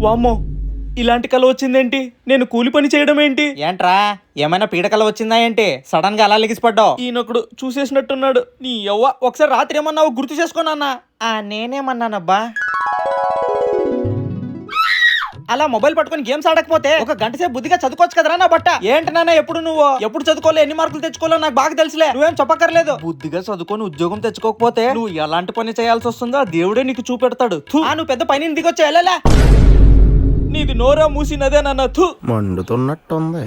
వామ్మో, ఇలాంటి కల వచ్చిందేంటి? నేను కూలి పని చేయడం ఏంటి? ఏంట్రా ఏమైనా పీడకల వచ్చిందా ఏంటి? సడన్ గా అలా లెగిసిపడ్డావు. ఈయనొకడు చూసేసినట్టున్నాడు. నీ యవ్వ, ఒకసారి రాత్రి ఏమన్నావు గుర్తు చేసుకోనన్నా. నేనేమన్నానబ్బా? అలా మొబైల్ పట్టుకొని గేమ్స్ ఆడకపోతే ఒక గంట సేపు బుద్ధిగా చదువుకోవచ్చు కదరా నా బట్ట. ఏంటి నాన్న ఎప్పుడు నువ్వు ఎప్పుడు చదువుకోలే, ఎన్ని మార్కులు తెచ్చుకోలో నాకు బాగా తెలుసులే, నువ్వేం చెప్పక్కర్లేదు. బుద్ధిగా చదువుకొని ఉద్యోగం తెచ్చుకోకపోతే నువ్వు ఎలాంటి పని చేయాల్సి వస్తుందో ఆ దేవుడే నీకు చూపెడతాడు. నువ్వు పెద్ద పని దిగొచ్చా? నీది నోరా మూసినదే నాన్న. మండుతున్నట్టుంది.